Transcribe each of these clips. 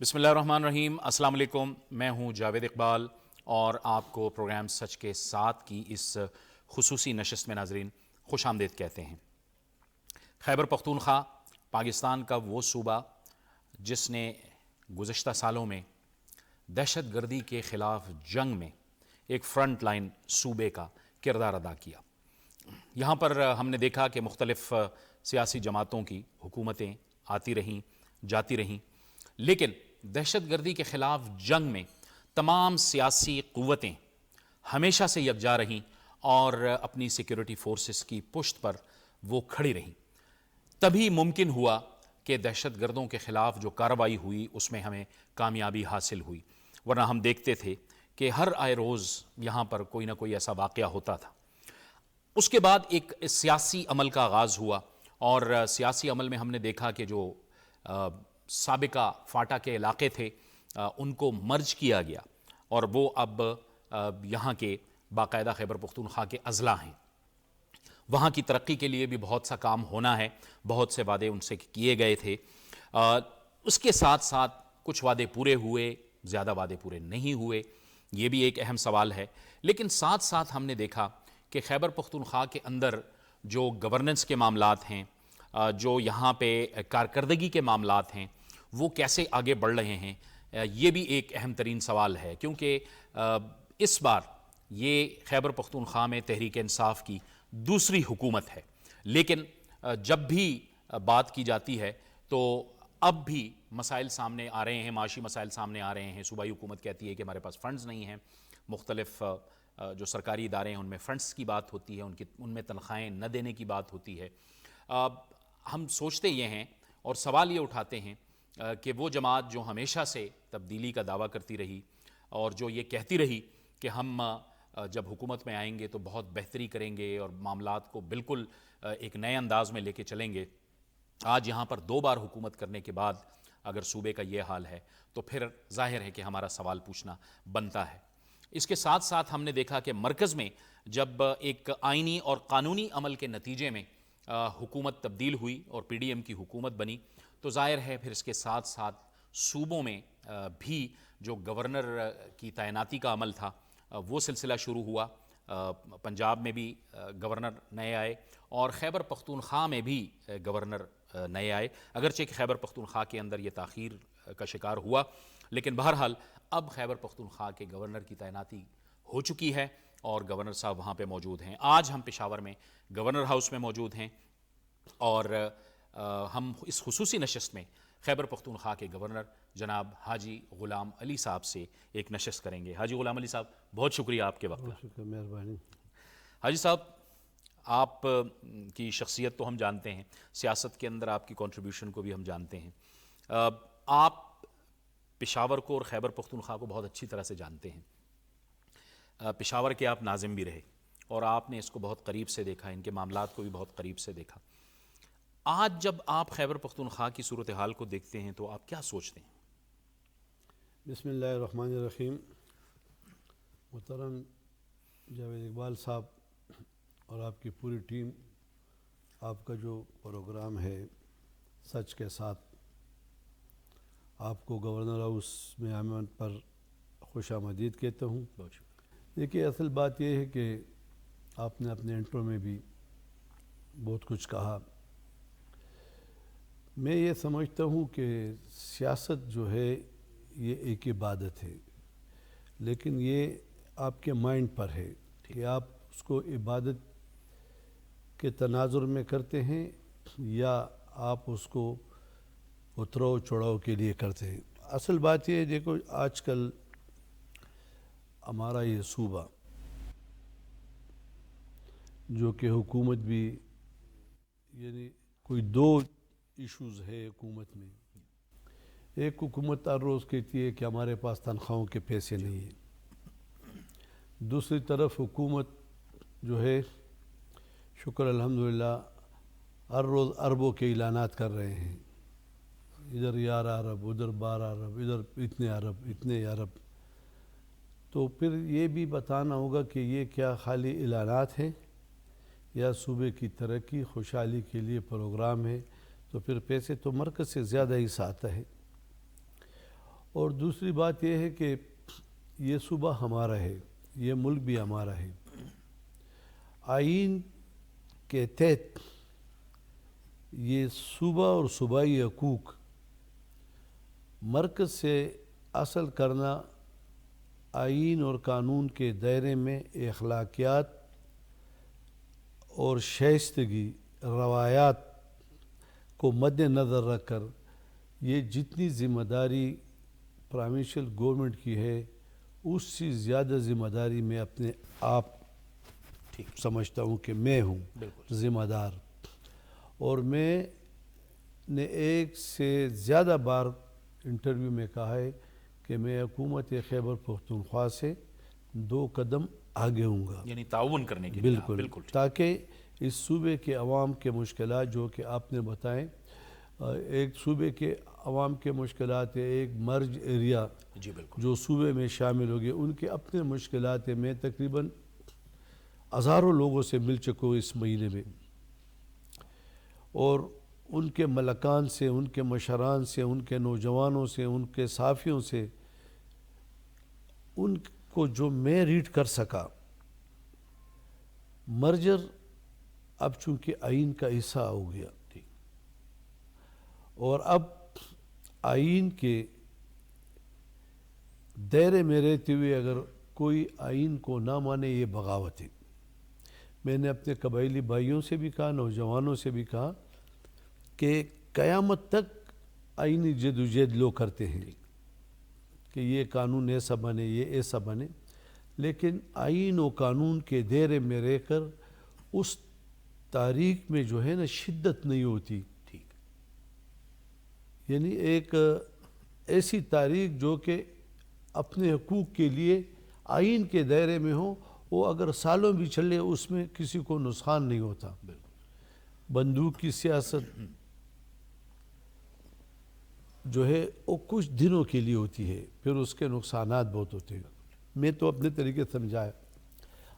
بسم اللہ الرحمن الرحیم۔ السلام علیکم، میں ہوں جاوید اقبال اور آپ کو پروگرام سچ کے ساتھ کی اس خصوصی نشست میں ناظرین خوش آمدید کہتے ہیں۔ خیبر پختونخوا پاکستان کا وہ صوبہ جس نے گزشتہ سالوں میں دہشت گردی کے خلاف جنگ میں ایک فرنٹ لائن صوبے کا کردار ادا کیا۔ یہاں پر ہم نے دیکھا کہ مختلف سیاسی جماعتوں کی حکومتیں آتی رہیں جاتی رہیں، لیکن دہشت گردی کے خلاف جنگ میں تمام سیاسی قوتیں ہمیشہ سے یکجا رہیں اور اپنی سیکیورٹی فورسز کی پشت پر وہ کھڑی رہیں۔ تبھی ممکن ہوا کہ دہشت گردوں کے خلاف جو کارروائی ہوئی اس میں ہمیں کامیابی حاصل ہوئی، ورنہ ہم دیکھتے تھے کہ ہر آئے روز یہاں پر کوئی نہ کوئی ایسا واقعہ ہوتا تھا۔ اس کے بعد ایک سیاسی عمل کا آغاز ہوا اور سیاسی عمل میں ہم نے دیکھا کہ جو سابقہ فاٹا کے علاقے تھے ان کو مرج کیا گیا اور وہ اب یہاں کے باقاعدہ خیبر پختونخوا کے اضلاع ہیں۔ وہاں کی ترقی کے لیے بھی بہت سا کام ہونا ہے، بہت سے وعدے ان سے کیے گئے تھے۔ اس کے ساتھ ساتھ کچھ وعدے پورے ہوئے، زیادہ وعدے پورے نہیں ہوئے، یہ بھی ایک اہم سوال ہے۔ لیکن ساتھ ساتھ ہم نے دیکھا کہ خیبر پختونخوا کے اندر جو گورننس کے معاملات ہیں، جو یہاں پہ کارکردگی کے معاملات ہیں، وہ کیسے آگے بڑھ رہے ہیں، یہ بھی ایک اہم ترین سوال ہے، کیونکہ اس بار یہ خیبر پختونخوا میں تحریک انصاف کی دوسری حکومت ہے۔ لیکن جب بھی بات کی جاتی ہے تو اب بھی مسائل سامنے آ رہے ہیں، معاشی مسائل سامنے آ رہے ہیں۔ صوبائی حکومت کہتی ہے کہ ہمارے پاس فنڈز نہیں ہیں، مختلف جو سرکاری ادارے ہیں ان میں فنڈز کی بات ہوتی ہے، ان میں تنخواہیں نہ دینے کی بات ہوتی ہے۔ ہم سوچتے یہ ہیں اور سوال یہ اٹھاتے ہیں کہ وہ جماعت جو ہمیشہ سے تبدیلی کا دعویٰ کرتی رہی اور جو یہ کہتی رہی کہ ہم جب حکومت میں آئیں گے تو بہت بہتری کریں گے اور معاملات کو بالکل ایک نئے انداز میں لے کے چلیں گے، آج یہاں پر 2 بار حکومت کرنے کے بعد اگر صوبے کا یہ حال ہے تو پھر ظاہر ہے کہ ہمارا سوال پوچھنا بنتا ہے۔ اس کے ساتھ ساتھ ہم نے دیکھا کہ مرکز میں جب ایک آئینی اور قانونی عمل کے نتیجے میں حکومت تبدیل ہوئی اور پی ڈی ایم کی حکومت بنی تو ظاہر ہے پھر اس کے ساتھ ساتھ صوبوں میں بھی جو گورنر کی تعیناتی کا عمل تھا وہ سلسلہ شروع ہوا۔ پنجاب میں بھی گورنر نئے آئے اور خیبر پختونخوا میں بھی گورنر نئے آئے، اگرچہ کہ خیبر پختونخوا کے اندر یہ تاخیر کا شکار ہوا، لیکن بہرحال اب خیبر پختونخوا کے گورنر کی تعیناتی ہو چکی ہے اور گورنر صاحب وہاں پہ موجود ہیں۔ آج ہم پشاور میں گورنر ہاؤس میں موجود ہیں اور ہم اس خصوصی نشست میں خیبر پختونخوا کے گورنر جناب حاجی غلام علی صاحب سے ایک نشست کریں گے۔ حاجی غلام علی صاحب بہت شکریہ آپ کے وقت کا۔ بہت شکریہ، مہربانی۔ حاجی صاحب، آپ کی شخصیت تو ہم جانتے ہیں، سیاست کے اندر آپ کی کنٹریبیوشن کو بھی ہم جانتے ہیں۔ آپ پشاور کو اور خیبر پختونخوا کو بہت اچھی طرح سے جانتے ہیں۔ پشاور کے آپ ناظم بھی رہے اور آپ نے اس کو بہت قریب سے دیکھا، ان کے معاملات کو بھی بہت قریب سے دیکھا۔ آج جب آپ خیبر پختونخوا کی صورتحال کو دیکھتے ہیں تو آپ کیا سوچتے ہیں؟ بسم اللہ الرحمن الرحیم۔ محترم جاوید اقبال صاحب اور آپ کی پوری ٹیم، آپ کا جو پروگرام ہے سچ کے ساتھ، آپ کو گورنر ہاؤس میں آمد پر خوش آمدید کہتا ہوں۔ بہت شکریہ۔ دیکھیے، اصل بات یہ ہے کہ آپ نے اپنے انٹرو میں بھی بہت کچھ کہا۔ میں یہ سمجھتا ہوں کہ سیاست جو ہے یہ ایک عبادت ہے، لیکن یہ آپ کے مائنڈ پر ہے کہ آپ اس کو عبادت کے تناظر میں کرتے ہیں یا آپ اس کو اتراؤ چڑھاؤ کے لیے کرتے ہیں۔ اصل بات یہ ہے، دیکھو آج کل ہمارا یہ صوبہ جو کہ حکومت بھی، یعنی کوئی 2 ایشوز ہے حکومت میں۔ ایک حکومت ہر روز کہتی ہے کہ ہمارے پاس تنخواہوں کے پیسے نہیں ہیں، دوسری طرف حکومت جو ہے شکر الحمدللہ ہر روز اربوں کے اعلانات کر رہے ہیں، ادھر 11 ارب، ادھر 12 ارب، ادھر اتنے ارب۔ تو پھر یہ بھی بتانا ہوگا کہ یہ کیا خالی اعلانات ہیں یا صوبے کی ترقی خوشحالی کے لیے پروگرام ہے؟ تو پھر پیسے تو مرکز سے زیادہ ہی آتا ہے۔ اور دوسری بات یہ ہے کہ یہ صوبہ ہمارا ہے، یہ ملک بھی ہمارا ہے۔ آئین کے تحت یہ صوبہ اور صوبائی حقوق مرکز سے حاصل کرنا آئین اور قانون کے دائرے میں اخلاقیات اور شائستگی روایات کو مد نظر رکھ کر یہ جتنی ذمہ داری پروونشل گورنمنٹ کی ہے اس سے زیادہ ذمہ داری میں اپنے آپ سمجھتا ہوں کہ میں ہوں ذمہ دار۔ اور میں نے ایک سے زیادہ بار انٹرویو میں کہا ہے کہ میں حکومت خیبر پختونخوا سے 2 قدم آگے ہوں گا، یعنی تعاون کرنے کے لیے۔ بالکل، تاکہ اس صوبے کے عوام کے مشکلات جو کہ آپ نے بتائیں، ایک صوبے کے عوام کے مشکلات ہے، ایک مرج ایریا جو صوبے میں شامل ہو گئے، ان کے اپنے مشکلات ہیں۔ میں تقریباً ہزاروں لوگوں سے مل چکا ہوں اس مہینے میں، اور ان کے ملکان سے، ان کے مشران سے، ان کے نوجوانوں سے، ان کے صحافیوں سے، ان کو جو میں ریڈ کر سکا، مرجر اب چونکہ آئین کا حصہ ہو گیا، اور اب آئین کے دائرے میں رہتے ہوئے اگر کوئی آئین کو نہ مانے یہ بغاوت ہے۔ میں نے اپنے قبائلی بھائیوں سے بھی کہا، نوجوانوں سے بھی کہا کہ قیامت تک آئینی جدوجہد لوگ کرتے ہیں کہ یہ قانون ایسا بنے، یہ ایسا بنے، لیکن آئین و قانون کے دائرے میں رہ کر اس تاریخ میں جو ہے نا شدت نہیں ہوتی، یعنی ایک ایسی تاریخ جو کہ اپنے حقوق کے لیے آئین کے دائرے میں ہو، وہ اگر سالوں بھی چلے اس میں کسی کو نقصان نہیں ہوتا۔ بندوق کی سیاست جو ہے وہ کچھ دنوں کے لیے ہوتی ہے، پھر اس کے نقصانات بہت ہوتے ہیں۔ میں تو اپنے طریقے سمجھایا۔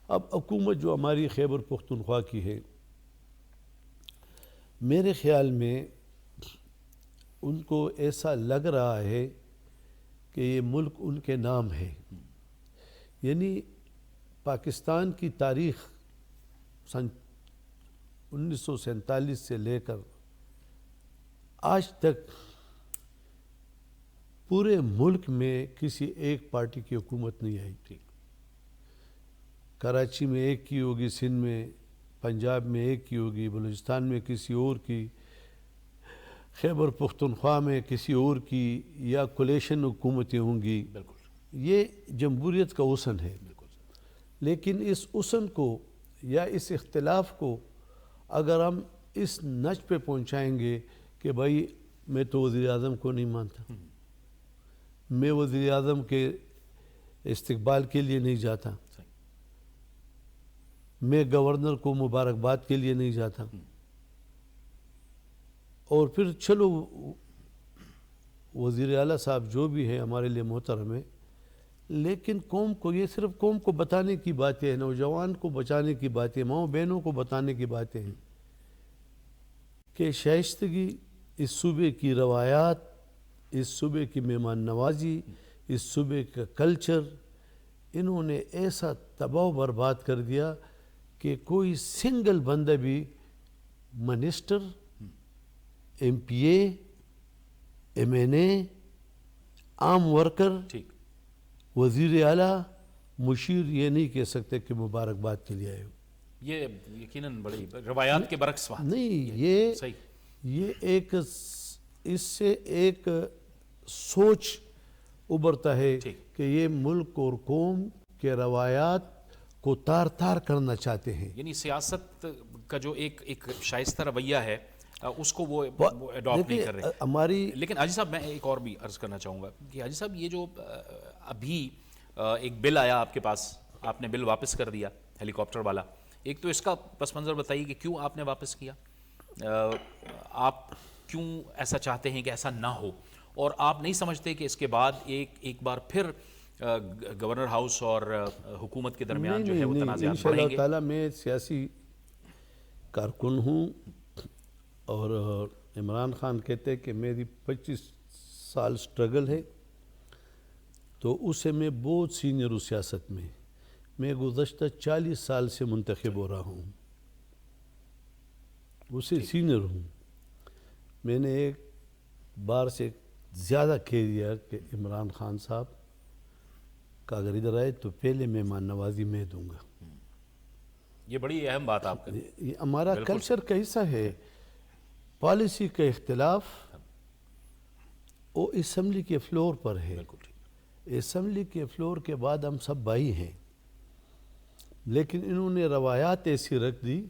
اب حکومت جو ہماری خیبر پختونخوا کی ہے، میرے خیال میں ان کو ایسا لگ رہا ہے کہ یہ ملک ان کے نام ہے، یعنی پاکستان کی تاریخ سن 1947 سے لے کر آج تک پورے ملک میں کسی ایک پارٹی کی حکومت نہیں آئی۔ کراچی میں ایک کی ہوگی، سندھ میں، پنجاب میں ایک کی ہوگی، بلوچستان میں کسی اور کی، خیبر پختونخوا میں کسی اور کی، یا کولیشن حکومتیں ہوں گی۔ یہ جمہوریت کا حسن ہے، لیکن اس حسن کو یا اس اختلاف کو اگر ہم اس نچ پہ پہنچائیں گے کہ بھائی میں تو وزیر اعظم کو نہیں مانتا، میں وزیر اعظم کے استقبال کے لیے نہیں جاتا، میں گورنر کو مبارکباد کے لیے نہیں جاتا، اور پھر چلو وزیر اعلیٰ صاحب جو بھی ہیں ہمارے لیے محترم ہے، لیکن قوم کو، یہ صرف قوم کو بتانے کی باتیں ہیں، نوجوان کو بچانے کی باتیں، ماؤں بہنوں کو بتانے کی باتیں ہیں کہ شائستگی، اس صوبے کی روایات، اس صوبے کی مہمان نوازی، اس صوبے کا کلچر انہوں نے ایسا تباہ و برباد کر دیا کہ کوئی سنگل بندہ بھی minister, M P A, M N اے، عام ورکر، وزیر اعلیٰ، مشیر یہ نہیں کہہ سکتے کہ مبارکباد کے لیے آئے ہو۔ یہ یقیناً بڑی روایات کے برعکس بات نہیں، یہ ایک اس سے ایک سوچ ابھرتا ہے کہ یہ ملک اور قوم کے روایات کو تار تار کرنا چاہتے ہیں، یعنی سیاست کا جو ایک شائستہ رویہ ہے اس کو وہ اڈاپٹ نہیں کر رہے ہماری۔ لیکن حاجی صاحب میں ایک اور بھی عرض کرنا چاہوں گا کہ حاجی صاحب یہ جو ابھی ایک بل آیا آپ کے پاس، آپ نے بل واپس کر دیا ہیلی کاپٹر والا، ایک تو اس کا پس منظر بتائیے کہ کیوں آپ نے واپس کیا، آپ کیوں ایسا چاہتے ہیں کہ ایسا نہ ہو، اور آپ نہیں سمجھتے کہ اس کے بعد ایک بار پھر گورنر ہاؤس اور حکومت کے درمیان جو ہے وہ تنازعات بڑھیں گے؟ انشاءاللہ تعالیٰ میں سیاسی کارکن ہوں، اور عمران خان کہتے ہیں کہ میری 25 سال سٹرگل ہے، تو اسے میں بہت سینئر ہوں سیاست میں گزشتہ 40 سال سے منتخب ہو رہا ہوں، اسے سینئر ہوں. میں نے ایک بار سے زیادہ کہہ دیا کہ عمران خان صاحب کا اگر ادھر آئے تو پہلے مہمان نوازی میں دوں گا. یہ بڑی اہم بات آپ کا. یہ ہمارا کلچر کا حصہ ہے. پالیسی کا اختلاف وہ اسمبلی کے فلور پر ہے. اسمبلی کے فلور کے بعد ہم سب بھائی ہیں، لیکن انہوں نے روایات ایسی رکھ دی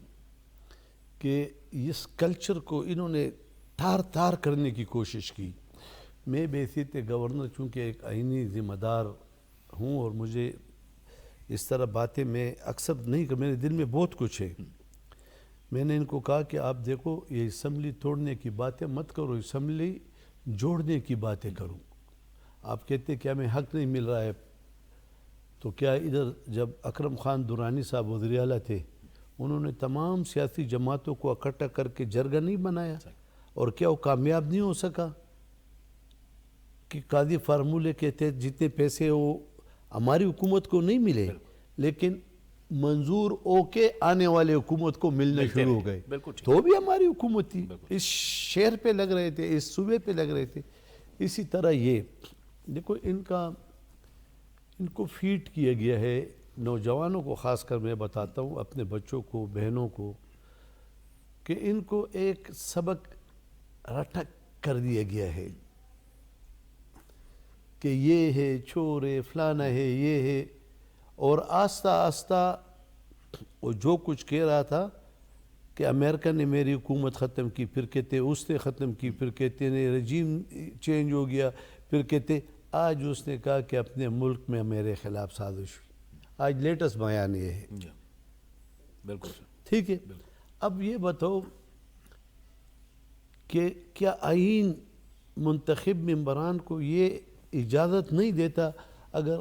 کہ اس کلچر کو انہوں نے تار کرنے کی کوشش کی. میں بحیثیت گورنر چونکہ ایک آئینی ذمہ دار ہوں اور مجھے اس طرح باتیں میں اکثر نہیں میرے دل میں بہت کچھ ہے. میں نے ان کو کہا کہ آپ دیکھو یہ اسمبلی توڑنے کی باتیں مت کرو، اسمبلی جوڑنے کی باتیں کرو. آپ کہتے کہ ہمیں حق نہیں مل رہا ہے، تو کیا ادھر جب اکرم خان درانی صاحب وزیر اعلیٰ تھے انہوں نے تمام سیاسی جماعتوں کو اکٹھا کر کے جرگہ نہیں بنایا؟ اور کیا وہ کامیاب نہیں ہو سکا کہ قاضی فارمولے کے تحت جتنے پیسے وہ ہماری حکومت کو نہیں ملے لیکن منظور ہو کے آنے والے حکومت کو ملنے شروع ہو گئے، تو بھی ہماری حکومت تھی، اس شہر پہ لگ رہے تھے، اس صوبے پہ لگ رہے تھے. اسی طرح یہ دیکھو ان کو فیڈ کیا گیا ہے. نوجوانوں کو خاص کر میں بتاتا ہوں، اپنے بچوں کو، بہنوں کو، کہ ان کو ایک سبق رٹا کر دیا گیا ہے کہ یہ ہے چور ہے، فلانا ہے، یہ ہے. اور آہستہ آہستہ وہ جو کچھ کہہ رہا تھا کہ امریکہ نے میری حکومت ختم کی، پھر کہتے اس نے ختم کی، پھر کہتے نے رجیم چینج ہو گیا، پھر کہتے آج اس نے کہا کہ اپنے ملک میں میرے خلاف سازش ہوئی. آج لیٹسٹ بیان یہ ہے. بالکل ٹھیک ہے. اب یہ بتاؤ کہ کیا آئین منتخب ممبران کو یہ اجازت نہیں دیتا اگر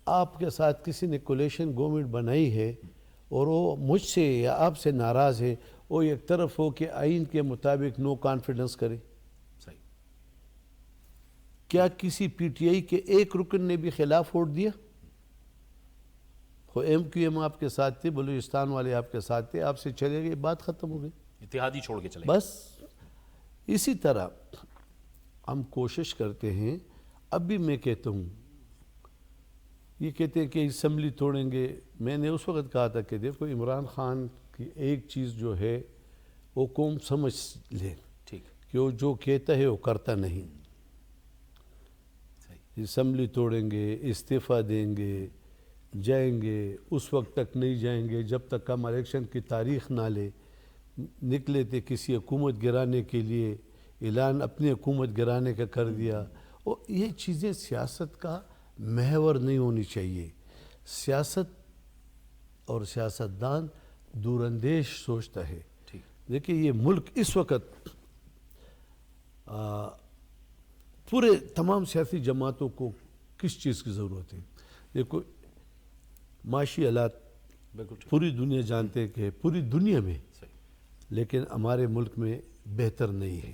آپ کے ساتھ کسی نے کولیشن گورنمنٹ بنائی ہے اور وہ مجھ سے یا آپ سے ناراض ہے، وہ ایک طرف ہو کہ آئین کے مطابق نو کانفیڈنس کرے؟ صحیح. کیا کسی پی ٹی آئی کے ایک رکن نے بھی خلاف ووٹ دیا؟ ایم کیو ایم آپ کے ساتھ تھے، بلوچستان والے آپ کے ساتھ تھے، آپ سے چلے گئے، بات ختم ہو گئی، اتحادی چھوڑ کے چلے بس. اسی طرح ہم کوشش کرتے ہیں. اب بھی میں کہتا ہوں، یہ کہتے ہیں کہ اسمبلی توڑیں گے. میں نے اس وقت کہا تھا کہ دیکھو عمران خان کی ایک چیز جو ہے وہ قوم سمجھ لے کہ وہ جو کہتا ہے وہ کرتا نہیں. اسمبلی توڑیں گے، استعفیٰ دیں گے، جائیں گے، اس وقت تک نہیں جائیں گے جب تک ہم الیکشن کی تاریخ نہ لے. نکلے تھے کسی حکومت گرانے کے لیے، اعلان اپنی حکومت گرانے کا کر دیا. اور یہ چیزیں سیاست کا محور نہیں ہونی چاہیے. سیاست اور سیاستدان دور اندیش سوچتا ہے. دیکھیں یہ ملک اس وقت پورے تمام سیاسی جماعتوں کو کس چیز کی ضرورت ہے؟ دیکھو معاشی حالات پوری دنیا جانتے ہیں کہ پوری دنیا میں، لیکن ہمارے ملک میں بہتر نہیں ہے.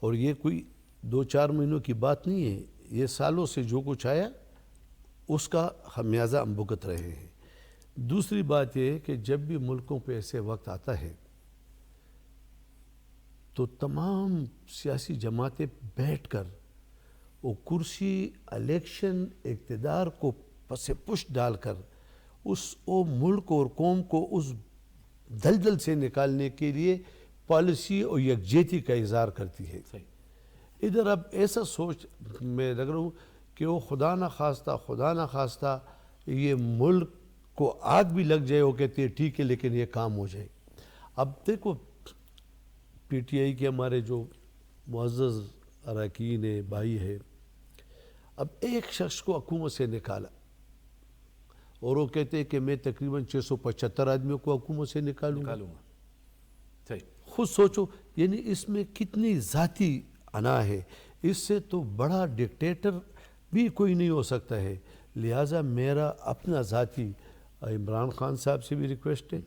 اور یہ کوئی 2-4 مہینوں کی بات نہیں ہے، یہ سالوں سے جو کچھ آیا اس کا خمیازہ ہم بھگت رہے ہیں. دوسری بات یہ ہے کہ جب بھی ملکوں پہ ایسے وقت آتا ہے تو تمام سیاسی جماعتیں بیٹھ کر وہ کرسی، الیکشن، اقتدار کو پس پش ڈال کر وہ ملک اور قوم کو اس دلدل سے نکالنے کے لیے پالیسی اور یکجہتی کا اظہار کرتی ہے. ادھر اب ایسا سوچ میں لگ رہا ہوں کہ وہ خدا نہ خواستہ یہ ملک کو آگ بھی لگ جائے، وہ کہتے ہیں ٹھیک ہے لیکن یہ کام ہو جائے. اب دیکھو پی ٹی آئی کے ہمارے جو معزز اراکین ہیں، بھائی ہے، اب ایک شخص کو حکومت سے نکالا اور وہ کہتے ہیں کہ میں تقریباً 675 آدمیوں کو حکومت سے نکالوں گا. خود سوچو، یعنی اس میں کتنی ذاتی انا ہے. اس سے تو بڑا ڈکٹیٹر بھی کوئی نہیں ہو سکتا ہے. لہٰذا میرا اپنا ذاتی عمران خان صاحب سے بھی ریکویسٹ ہے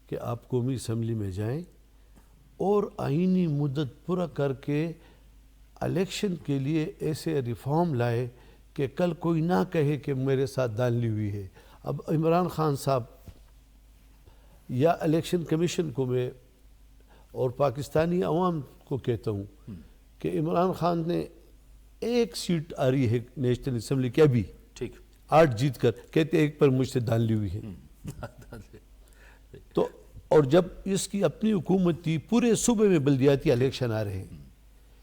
کہ آپ قومی اسمبلی میں جائیں اور آئینی مدت پورا کر کے الیکشن کے لیے ایسے ریفارم لائے کہ کل کوئی نہ کہے کہ میرے ساتھ دھاندلی ہوئی ہے. اب عمران خان صاحب یا الیکشن کمیشن کو میں اور پاکستانی عوام کو کہتا ہوں کہ عمران خان نے 1 سیٹ آ رہی ہے نیشنل اسمبلی کی ابھی ٹھیک 8 جیت کر, کہتے ایک پر مجھ سے دھاندلی ہوئی ہے. تو اور جب اس کی اپنی حکومت تھی, پورے صوبے میں بلدیاتی الیکشن آ رہے ہیں.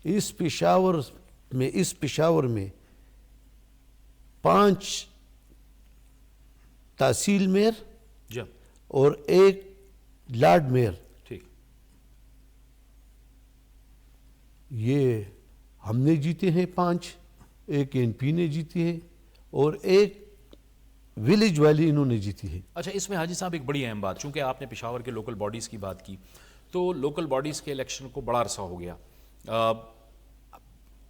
اس پشاور میں 5 تحصیل میئر جی اور 1 لارڈ میئر, ٹھیک یہ ہم نے جیتے ہیں 5, 1 این پی نے جیتی ہے اور 1 ولیج والی انہوں نے جیتی ہے. اچھا, اس میں حاجی صاحب ایک بڑی اہم بات, چونکہ آپ نے پشاور کے لوکل باڈیز کی بات کی, تو لوکل باڈیز کے الیکشن کو بڑا عرصہ ہو گیا,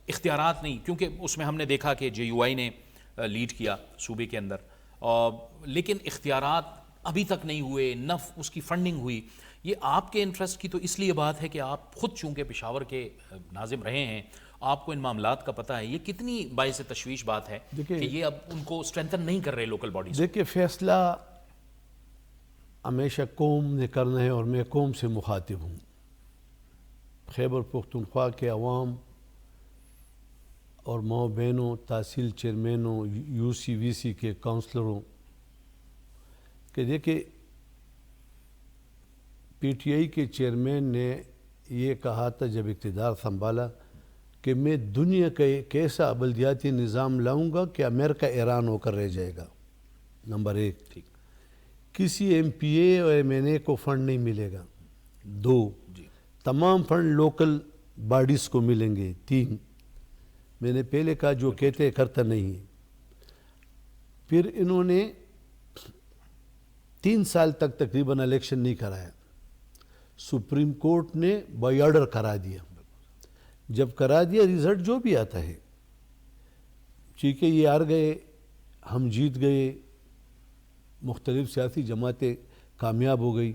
اختیارات نہیں, کیونکہ اس میں ہم نے دیکھا کہ جے یو آئی نے لیڈ کیا صوبے کے اندر, لیکن اختیارات ابھی تک نہیں ہوئے, نہ اس کی فنڈنگ ہوئی. یہ آپ کے انٹرسٹ کی تو اس لیے بات ہے کہ آپ خود چونکہ پشاور کے ناظم رہے ہیں, آپ کو ان معاملات کا پتہ ہے. یہ کتنی باعث تشویش بات ہے کہ یہ اب ان کو اسٹرینتھن نہیں کر رہے لوکل باڈیز. دیکھیں, فیصلہ ہمیشہ قوم نے کرنا ہے اور میں قوم سے مخاطب ہوں. خیبر پختونخوا کے عوام اور ماؤں بہنوں, تحصیل چیئرمینوں, یو سی وی سی کے کونسلروں, کہ دیکھیں پی ٹی آئی کے چیئرمین نے یہ کہا تھا جب اقتدار سنبھالا کہ میں دنیا کا ایک ایسا بلدیاتی نظام لاؤں گا کہ امریکہ ایران ہو کر رہ جائے گا. نمبر 1, کسی ایم پی اے اور ایم این اے کو فنڈ نہیں ملے گا. 2, تمام فنڈ لوکل باڈیز کو ملیں گے. 3, میں نے پہلے کہا جو کہتے کرتا نہیں ہے. پھر انہوں نے 3 سال تک تقریباً الیکشن نہیں کرایا. سپریم کورٹ نے بائی آرڈر کرا دیا. جب کرا دیا, ریزلٹ جو بھی آتا ہے, ٹھیک ہے, یہ ہار گئے, ہم جیت گئے, مختلف سیاسی جماعتیں کامیاب ہو گئی.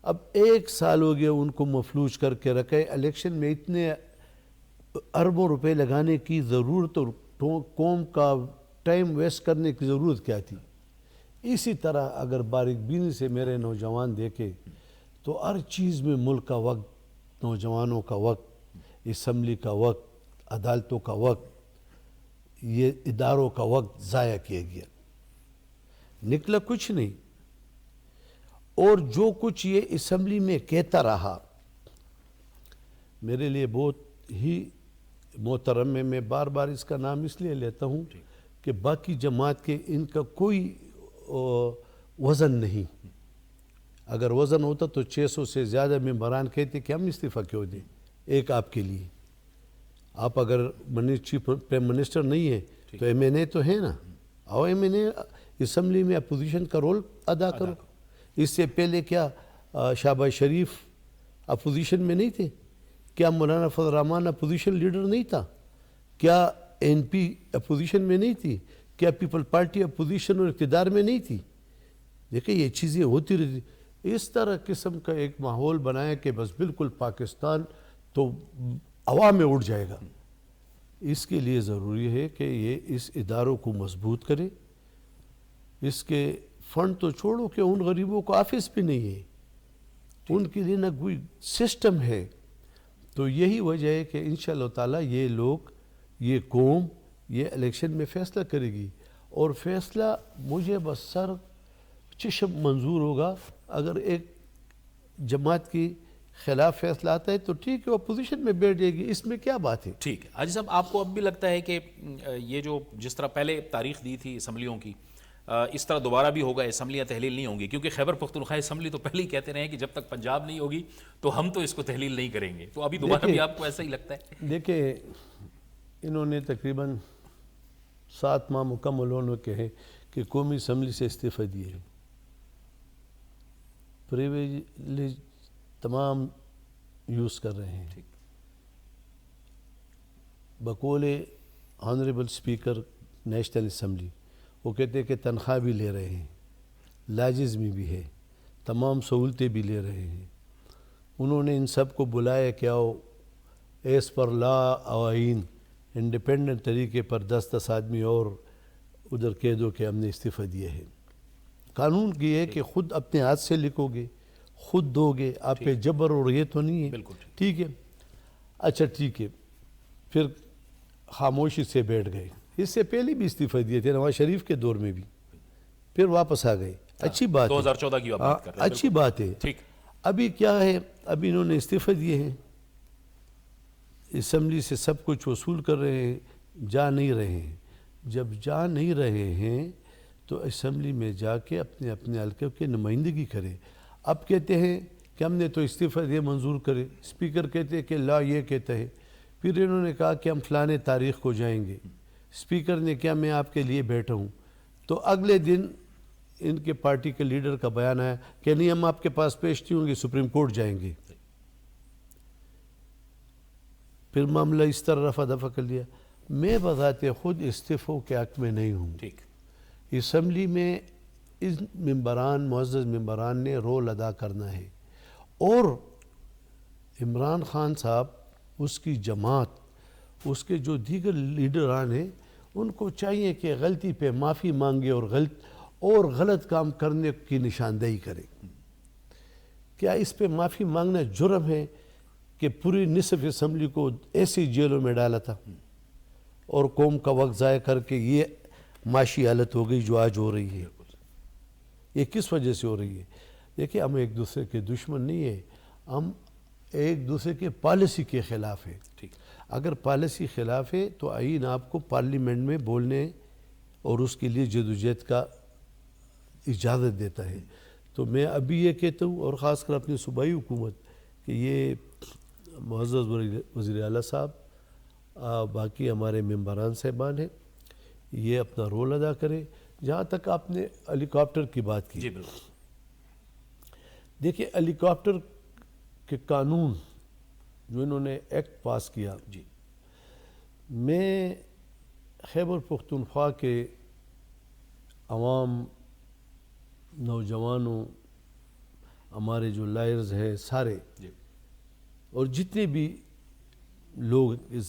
اب 1 سال ہو گیا ان کو مفلوج کر کے رکھے. الیکشن میں اتنے اربوں روپے لگانے کی ضرورت اور قوم کا ٹائم ویسٹ کرنے کی ضرورت کیا تھی؟ اسی طرح اگر باریک بینی سے میرے نوجوان دیکھے تو ہر چیز میں ملک کا وقت, نوجوانوں کا وقت, اسمبلی کا وقت, عدالتوں کا وقت, یہ اداروں کا وقت ضائع کیا گیا. نکلا کچھ نہیں. اور جو کچھ یہ اسمبلی میں کہتا رہا, میرے لیے بہت ہی محترم ہے. میں بار بار اس کا نام اس لیے لیتا ہوں کہ باقی جماعت کے ان کا کوئی وزن نہیں. اگر وزن ہوتا تو 600 سے زیادہ ممبران کہتے کہ ہم استعفیٰ کیوں دیں ایک آپ کے لیے. آپ اگر چیف پرائم منسٹر نہیں ہے تو ایم این اے تو ہے نا, اور ایم این اے اسمبلی میں اپوزیشن کا رول ادا کرو. اس سے پہلے کیا شہباز شریف اپوزیشن میں نہیں تھے؟ کیا مولانا فضل الرحمان اپوزیشن لیڈر نہیں تھا؟ کیا این پی اپوزیشن میں نہیں تھی؟ کیا پیپل پارٹی اپوزیشن اور اقتدار میں نہیں تھی؟ دیکھیں یہ چیزیں ہوتی رہتی. اس طرح قسم کا ایک ماحول بنایا کہ بس بالکل پاکستان تو ہوا میں اڑ جائے گا. اس کے لیے ضروری ہے کہ یہ اس اداروں کو مضبوط کرے. اس کے فنڈ تو چھوڑو کہ ان غریبوں کو آفس بھی نہیں ہے, ان کے لیے نہ کوئی سسٹم ہے. تو یہی وجہ ہے کہ انشاءاللہ تعالیٰ یہ لوگ, یہ قوم, یہ الیکشن میں فیصلہ کرے گی. اور فیصلہ مجھے بس سر چشم منظور ہوگا. اگر ایک جماعت کی خلاف فیصلہ آتا ہے تو ٹھیک ہے, اپوزیشن میں بیٹھ جائے گی, اس میں کیا بات ہے. ٹھیک ہے حاجی صاحب, آپ کو اب بھی لگتا ہے کہ یہ جو جس طرح پہلے تاریخ دی تھی اسمبلیوں کی, اس طرح دوبارہ بھی ہوگا, اسمبلیاں تحلیل نہیں ہوں گی؟ کیونکہ خیبر پختونخوا اسمبلی تو پہلے ہی کہتے رہے ہیں کہ جب تک پنجاب نہیں ہوگی تو ہم تو اس کو تحلیل نہیں کریں گے. تو ابھی دوبارہ بھی آپ کو ایسا ہی لگتا ہے؟ دیکھیں, انہوں نے تقریباً 7 ماہ مکمل ہونے کے ہیں کہ قومی اسمبلی سے استعفیٰ دیے. پریویلیج تمام یوز کر رہے ہیں. بقول آنریبل اسپیکر نیشنل اسمبلی وہ کہتے ہیں کہ تنخواہ بھی لے رہے ہیں, لاجز میں بھی ہے, تمام سہولتیں بھی لے رہے ہیں. انہوں نے ان سب کو بلایا کہ آؤ ایز پر لا آئین انڈیپینڈنٹ طریقے پر 10 آدمی اور ادھر کہہ دو کہ ہم نے استعفیٰ دیے ہیں. قانون کی ہے کہ خود اپنے ہاتھ سے لکھو گے، خود دو گے، آپ پہ جبر اور یہ تو نہیں ہے. بالکل ٹھیک ہے. اچھا ٹھیک ہے، پھر خاموشی سے بیٹھ گئے. اس سے پہلے بھی استعفیٰ دیے تھے نواز شریف کے دور میں بھی، پھر واپس آ گئے. اچھی بات ہے، 2014 کی بات کر رہے ہیں. اچھی بات ہے. ٹھیک. ابھی کیا ہے، ابھی انہوں نے استعفیٰ دیے ہیں، اسمبلی سے سب کچھ وصول کر رہے ہیں، جا نہیں رہے ہیں. جب جا نہیں رہے ہیں تو اسمبلی میں جا کے اپنے اپنے حلقے کی نمائندگی کرے. اب کہتے ہیں کہ ہم نے تو استعفیٰ دے منظور کرے. اسپیکر کہتے ہیں کہ لا یہ کہتا ہے. پھر انہوں نے کہا کہ ہم فلانے تاریخ کو جائیں گے. اسپیکر نے کیا میں آپ کے لیے بیٹھا ہوں. تو اگلے دن ان کے پارٹی کے لیڈر کا بیان آیا کہ نہیں ہم آپ کے پاس پیش نہیں ہوں گے، سپریم کورٹ جائیں گے. پھر معاملہ اس طرح رفع دفع کر لیا. میں بذات خود استعفوں کے حق میں نہیں ہوں. ٹھیک. اسمبلی میں اس ممبران، معزز ممبران نے رول ادا کرنا ہے، اور عمران خان صاحب، اس کی جماعت، اس کے جو دیگر لیڈران ہیں، ان کو چاہیے کہ غلطی پہ معافی مانگے اور غلط کام کرنے کی نشاندہی کرے. کیا اس پہ معافی مانگنا جرم ہے کہ پوری نصف اسمبلی کو ایسی جیلوں میں ڈالا تھا اور قوم کا وقت ضائع کر کے یہ معاشی حالت ہو گئی جو آج ہو رہی ہے؟ یہ کس وجہ سے ہو رہی ہے؟ دیکھیں، ہم ایک دوسرے کے دشمن نہیں ہیں، ہم ایک دوسرے کے پالیسی کے خلاف ہیں. ٹھیک. اگر پالیسی خلاف ہے تو آئین آپ کو پارلیمنٹ میں بولنے اور اس کے لیے جدوجہد کا اجازت دیتا ہے. تو میں ابھی یہ کہتا ہوں، اور خاص کر اپنی صوبائی حکومت، کہ یہ معزز وزیر اعلیٰ صاحب، باقی ہمارے ممبران صاحبان ہیں، یہ اپنا رول ادا کرے. جہاں تک آپ نے ہیلی کاپٹر کی بات کی، جی بالکل. دیکھیں ہیلی کاپٹر کے قانون جو انہوں نے ایکٹ پاس کیا، جی. میں خیبر پختونخوا کے عوام، نوجوانوں، ہمارے جو لائرز ہیں سارے، جی. اور جتنے بھی لوگ اس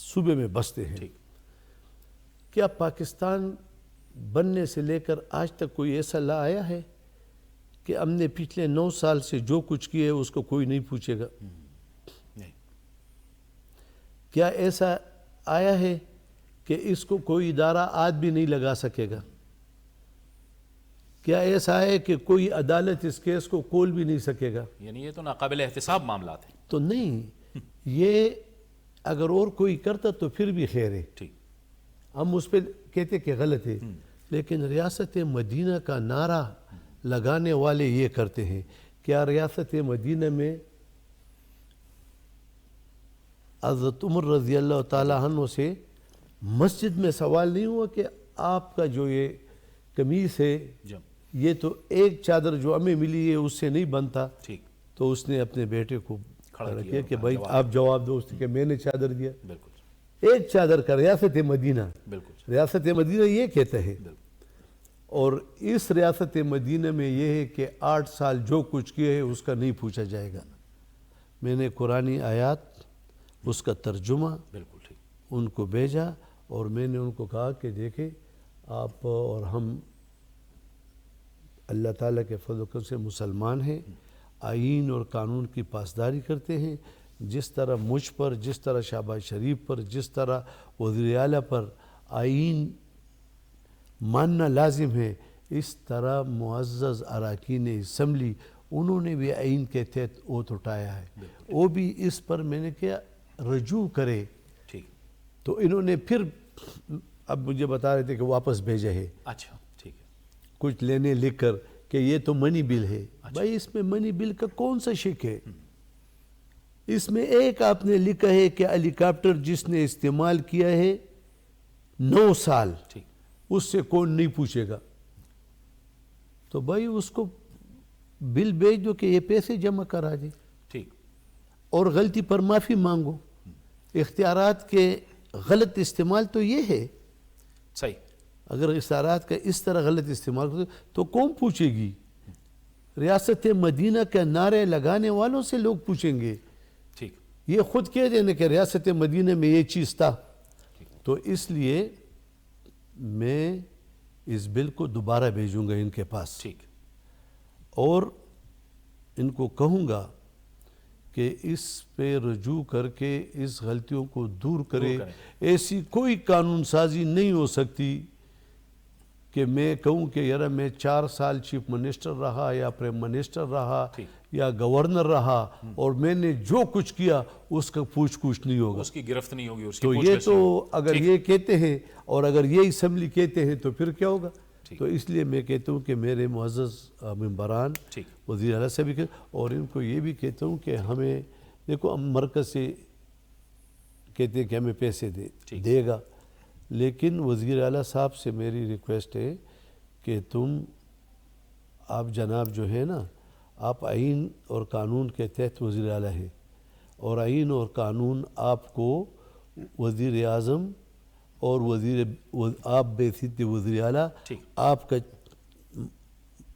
صوبے میں بستے ہیں، ٹھیک. کیا پاکستان بننے سے لے کر آج تک کوئی ایسا لا آیا ہے کہ ہم نے پچھلے 9 سال سے جو کچھ کیا ہے اس کو کوئی نہیں پوچھے گا؟ نہیں. کیا ایسا آیا ہے کہ اس کو کوئی ادارہ آج بھی نہیں لگا سکے گا؟ کیا ایسا ہے کہ کوئی عدالت اس کیس کو کھول بھی نہیں سکے گا؟ یعنی یہ تو ناقابل احتساب معاملات ہیں. تو نہیں، یہ اگر اور کوئی کرتا تو پھر بھی خیر ہے، ٹھیک. ہم اس پہ کہتے کہ غلط ہے. لیکن ریاست مدینہ کا نعرہ لگانے والے یہ کرتے ہیں. کیا ریاست مدینہ میں حضرت عمر رضی اللہ تعالیٰ عنہ سے مسجد میں سوال نہیں ہوا کہ آپ کا جو یہ قمیص ہے، جب یہ تو ایک چادر جو ہمیں ملی ہے اس سے نہیں بنتا؟ ٹھیک. تو اس نے اپنے بیٹے کو کھڑا کھڑا کیا کیا اور کہ کہا بھائی جواب آپ جواب دو. اس نے کہ میں نے چادر دیا. بالکل. ایک چادر کا ریاست مدینہ، بالکل. ریاست مدینہ یہ کہتا ہے. بالکل. اور اس ریاست مدینہ میں یہ ہے کہ 8 سال جو کچھ کیا ہے اس کا نہیں پوچھا جائے گا. میں نے قرآنی آیات، اس کا ترجمہ بالکل. ٹھیک. ان کو بھیجا، اور میں نے ان کو کہا کہ دیکھیں آپ اور ہم اللہ تعالیٰ کے فضل و کرم سے مسلمان ہیں، آئین اور قانون کی پاسداری کرتے ہیں. جس طرح مجھ پر، جس طرح شہباز شریف پر، جس طرح وزیر اعلیٰ پر آئین ماننا لازم ہے، اس طرح معزز اراکین اسمبلی انہوں نے بھی آئین کے تحت اوتھ اٹھایا ہے. وہ بھی اس پر میں نے کیا رجوع کرے. ٹھیک. تو انہوں نے پھر اب مجھے بتا رہے تھے کہ واپس بھیجا ہے اچھا. ٹھیک ہے. کچھ لینے لکھ کر کہ یہ تو منی بل ہے. بھائی اس میں منی بل کا کون سا شک ہے؟ اس میں ایک آپ نے لکھا ہے کہ ہیلی کاپٹر جس نے استعمال کیا ہے 9 سال، ٹھیک. اس سے کون نہیں پوچھے گا؟ تو بھائی اس کو بل بھیج دو کہ یہ پیسے جمع کرا دے، ٹھیک. اور غلطی پر معافی مانگو. اختیارات کے غلط استعمال تو یہ ہے. صحیح. اگر اختیارات کا اس طرح غلط استعمال کرو تو کون پوچھے گی؟ ریاست مدینہ کا نعرے لگانے والوں سے لوگ پوچھیں گے. ٹھیک. یہ خود کہہ دینے کہ ریاست مدینہ میں یہ چیز تھا. تو اس لیے میں اس بل کو دوبارہ بھیجوں گا ان کے پاس ٹھیک. اور ان کو کہوں گا کہ اس پہ رجوع کر کے اس غلطیوں کو دور کرے. ایسی کوئی قانون سازی نہیں ہو سکتی کہ میں کہوں کہ یار میں 4 سال چیف منسٹر رہا یا پرائم منسٹر رہا یا گورنر رہا اور میں نے جو کچھ کیا اس کا پوچھ گچھ نہیں ہوگا, اس کی گرفت نہیں ہوگی, اس کی تو یہ تو اگر یہ کہتے ہیں اور اگر یہ اسمبلی کہتے ہیں تو پھر کیا ہوگا. تو اس لیے میں کہتا ہوں کہ میرے معزز ممبران, وزیر اعلیٰ سے بھی اور ان کو یہ بھی کہتا ہوں کہ ہمیں دیکھو ہم مرکز سے کہتے ہیں کہ ہمیں پیسے دے گا, لیکن وزیر اعلیٰ صاحب سے میری ریکویسٹ ہے کہ آپ جناب جو ہے نا, آپ آئین اور قانون کے تحت وزیر اعلیٰ ہیں اور آئین اور قانون آپ کو وزیر اعظم اور آپ بحیثیت وزیر اعلیٰ آپ کا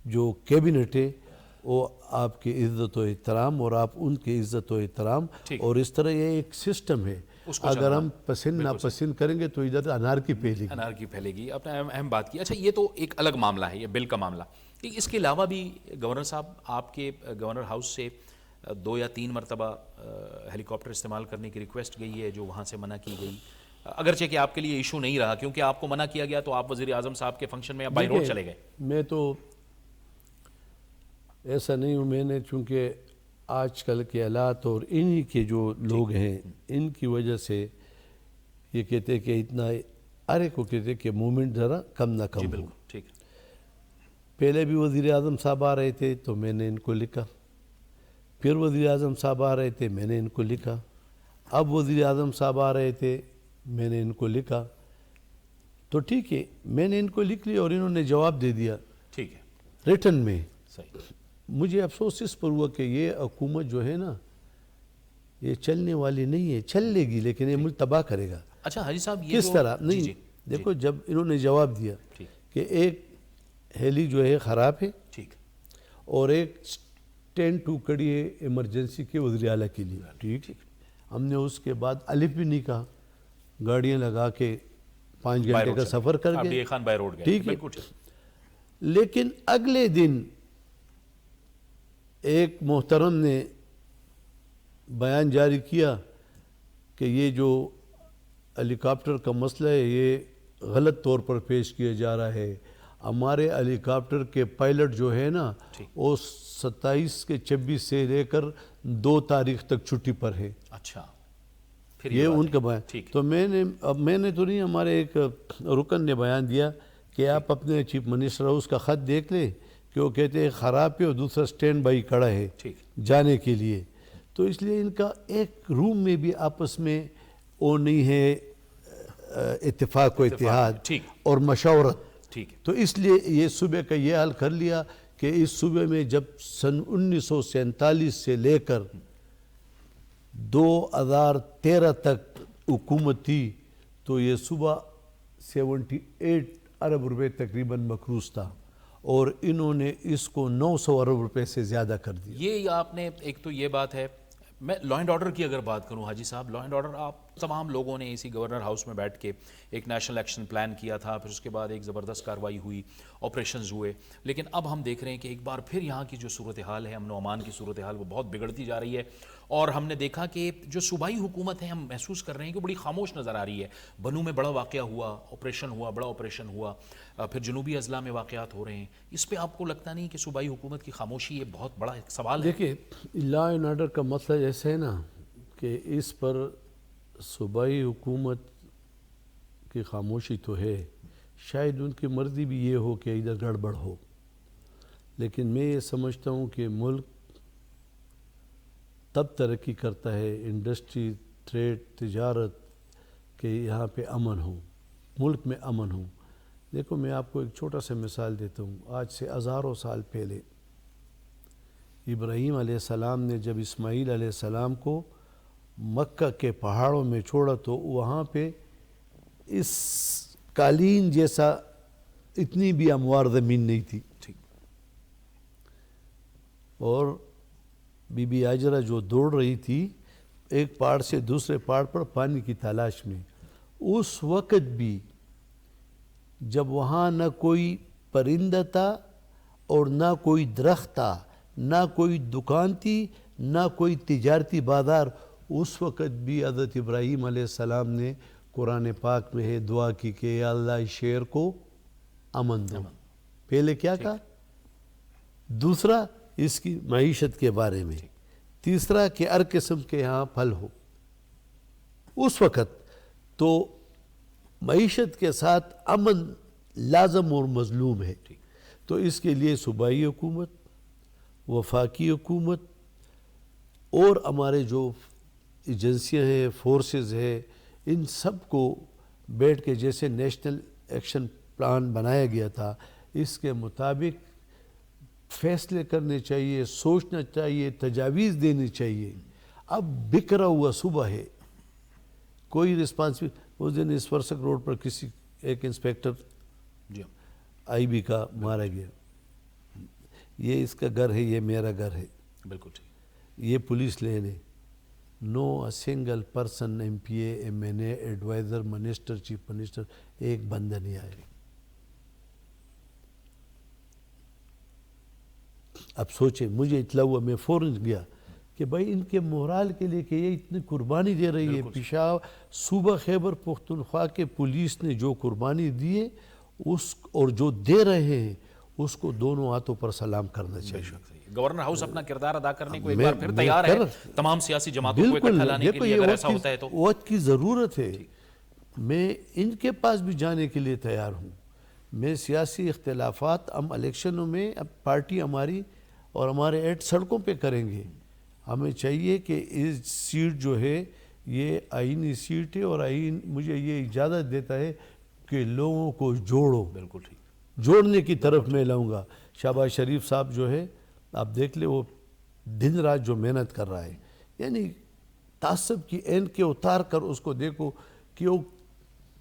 جو کیبنٹ ہے وہ آپ کی عزت و احترام اور آپ ان کی عزت و احترام, اور اس طرح یہ ایک سسٹم ہے. اگر ہم پسند ناپسند کریں گے تو ادھر انارکی پھیلے گی. آپ نے اہم بات کی. اچھا یہ تو ایک الگ معاملہ ہے, یہ بل کا معاملہ. اس کے علاوہ بھی گورنر صاحب آپ کے گورنر ہاؤس سے 2 یا 3 مرتبہ ہیلی کاپٹر استعمال کرنے کی ریکویسٹ گئی ہے جو وہاں سے منع کی گئی, اگرچہ کہ آپ کے لیے ایشو نہیں رہا کیونکہ آپ کو منع کیا گیا تو آپ وزیر اعظم صاحب کے فنکشن میں بائی روڈ چلے گئے. میں تو ایسا نہیں ہوں, میں نے چونکہ آج کل کے حالات اور انہی کے جو لوگ ہیں ان کی وجہ سے یہ کہتے کہ اتنا ارے کو کہتے کہ مومنٹ ذرا کم نہ کم ہو. پہلے بھی وزیر اعظم صاحب آ رہے تھے تو میں نے ان کو لکھا, پھر وزیر اعظم صاحب آ رہے تھے میں نے ان کو لکھا, اب وزیر اعظم صاحب آ رہے تھے میں نے ان کو لکھا. تو ٹھیک ہے, میں نے ان کو لکھ لیا اور انہوں نے جواب دے دیا ٹھیک ہے ریٹن میں. صحیح. مجھے افسوس اس پر ہوا کہ یہ حکومت جو ہے نا یہ چلنے والی نہیں ہے, چل لے گی لیکن یہ ملک تباہ کرے گا. اچھا حاجی صاحب یہ کس طرح نہیں, دیکھو جب انہوں نے جواب دیا کہ ایک ہیلی جو ہے خراب ہے ٹھیک اور ایک 10-2 کڑی ہے ایمرجنسی کے وزیر اعلیٰ کے لیے, ٹھیک, ہم نے اس کے بعد الف بھی نہیں کہا, گاڑیاں لگا کے 5 گھنٹے کا سفر کر گئے, ٹھیک ہے. لیکن اگلے دن ایک محترم نے بیان جاری کیا کہ یہ جو ہیلی کاپٹر کا مسئلہ ہے یہ غلط طور پر پیش کیا جا رہا ہے. ہمارے ہیلی کاپٹر کے پائلٹ جو ہے نا وہ 27 کے 26 سے لے کر 2 تاریخ تک چھٹی پر ہے. اچھا یہ ان کا بیان. تو میں نے تو نہیں, ہمارے ایک رکن نے بیان دیا کہ آپ اپنے چیف منسٹر ہاؤس کا خط دیکھ لیں کہ وہ کہتے ہیں خراب ہے اور دوسرا سٹینڈ بائی کھڑا ہے جانے کے لیے. تو اس لیے ان کا ایک روم میں بھی آپس میں وہ نہیں ہے اتفاق و اتحاد اور مشاورت. تو اس لیے یہ صوبے کا یہ حال کر لیا کہ اس صوبے میں جب سن 1947 سے لے کر 2013 تک حکومت تھی تو یہ صوبہ 78 ارب روپے تقریباً مقروض تھا اور انہوں نے اس کو 900 ارب روپے سے زیادہ کر دیا. یہ آپ نے ایک تو یہ بات ہے. میں لا اینڈ آرڈر کی اگر بات کروں حاجی صاحب, لا اینڈ آرڈر آپ تمام لوگوں نے اسی گورنر ہاؤس میں بیٹھ کے ایک نیشنل ایکشن پلان کیا تھا, پھر اس کے بعد ایک زبردست کارروائی ہوئی, آپریشنز ہوئے, لیکن اب ہم دیکھ رہے ہیں کہ ایک بار پھر یہاں کی جو صورتحال ہے, امن و امان کی صورتحال, وہ بہت بگڑتی جا رہی ہے. اور ہم نے دیکھا کہ جو صوبائی حکومت ہے ہم محسوس کر رہے ہیں کہ بڑی خاموش نظر آ رہی ہے. بنو میں بڑا واقعہ ہوا, آپریشن ہوا, بڑا آپریشن ہوا, پھر جنوبی اضلاع میں واقعات ہو رہے ہیں. اس پہ آپ کو لگتا نہیں کہ صوبائی حکومت کی خاموشی یہ بہت بڑا ایک سوال ہے؟ دیکھیے لا اینڈ آرڈر کا مسئلہ جیسے ہے نا کہ اس پر صوبائی حکومت کی خاموشی تو ہے, شاید ان کی مرضی بھی یہ ہو کہ ادھر گڑبڑ ہو, لیکن میں یہ سمجھتا ہوں کہ ملک تب ترقی کرتا ہے, انڈسٹری, ٹریڈ, تجارت, کہ یہاں پہ امن ہو, ملک میں امن ہو. دیکھو میں آپ کو ایک چھوٹا سا مثال دیتا ہوں. آج سے ہزاروں سال پہلے ابراہیم علیہ السلام نے جب اسماعیل علیہ السلام کو مکہ کے پہاڑوں میں چھوڑا تو وہاں پہ اس قالین جیسا اتنی بھی ہموار زمین نہیں تھی, اور بی بی ہاجرہ جو دوڑ رہی تھی ایک پہاڑ سے دوسرے پہاڑ پر پانی کی تلاش میں، اس وقت بھی جب وہاں نہ کوئی پرندہ تھا اور نہ کوئی درخت تھا، نہ کوئی دکان تھی، نہ کوئی تجارتی بازار، اس وقت بھی حضرت ابراہیم علیہ السلام نے قرآن پاک میں ہے دعا کی کہ یا اللہ اس شہر کو امن دو۔ پہلے کیا کہا؟ دوسرا اس کی معیشت کے بارے میں، تیسرا کہ ہر قسم کے یہاں پھل ہو۔ اس وقت تو معیشت کے ساتھ امن لازم اور مظلوم ہے، تو اس کے لیے صوبائی حکومت، وفاقی حکومت اور ہمارے جو ایجنسیاں ہیں، فورسز ہیں، ان سب کو بیٹھ کے جیسے نیشنل ایکشن پلان بنایا گیا تھا اس کے مطابق فیصلے کرنے چاہیے، سوچنا چاہیے، تجاویز دینی چاہیے۔ اب بکھرا ہوا صوبہ ہے، کوئی رسپانسبل۔ اس دن اس ورسک روڈ پر کسی ایک انسپیکٹر آئی بی کا مارا گیا، یہ اس کا گھر ہے، یہ میرا گھر ہے، بالکل ٹھیک، یہ پولیس لین ہے۔ No single person, M P A, M N A, adviser, minister, chief minister, ایک بندہ نہیں آیا۔ اب سوچیں، مجھے اطلاع ہوا، میں فوراً گیا کہ بھائی ان کے مورال کے لیے کہ یہ اتنی قربانی دے رہی ہے، پشاور صوبہ خیبر پختونخوا کے پولیس نے جو قربانی دی ہے اس اور جو دے رہے ہیں اس کو دونوں ہاتھوں پر سلام کرنا چاہیے۔ گورنر ہاؤس اپنا کردار ادا کرنے کو ایک بار پھر تیار ہے تمام سیاسی جماعتوں کو اکٹھا لانے کے لیے، اگر ایسا ہوتا ہے تو وقت کی ضرورت ہے۔ میں ان کے پاس بھی جانے کے لیے تیار ہوں۔ میں سیاسی اختلافات ہم الیکشنوں میں اب پارٹی ہماری اور ہمارے ایڈ سڑکوں پہ کریں گے۔ ہمیں چاہیے کہ اس سیٹ جو ہے یہ آئینی سیٹ ہے اور آئین مجھے یہ اجازت دیتا ہے کہ لوگوں کو جوڑو۔ بالکل ٹھیک، جوڑنے کی طرف میں لاؤں گا۔ شہباز شریف صاحب جو ہے آپ دیکھ لیں، وہ دن رات جو محنت کر رہا ہے، یعنی تعصب کی عین کے اتار کر اس کو دیکھو کہ وہ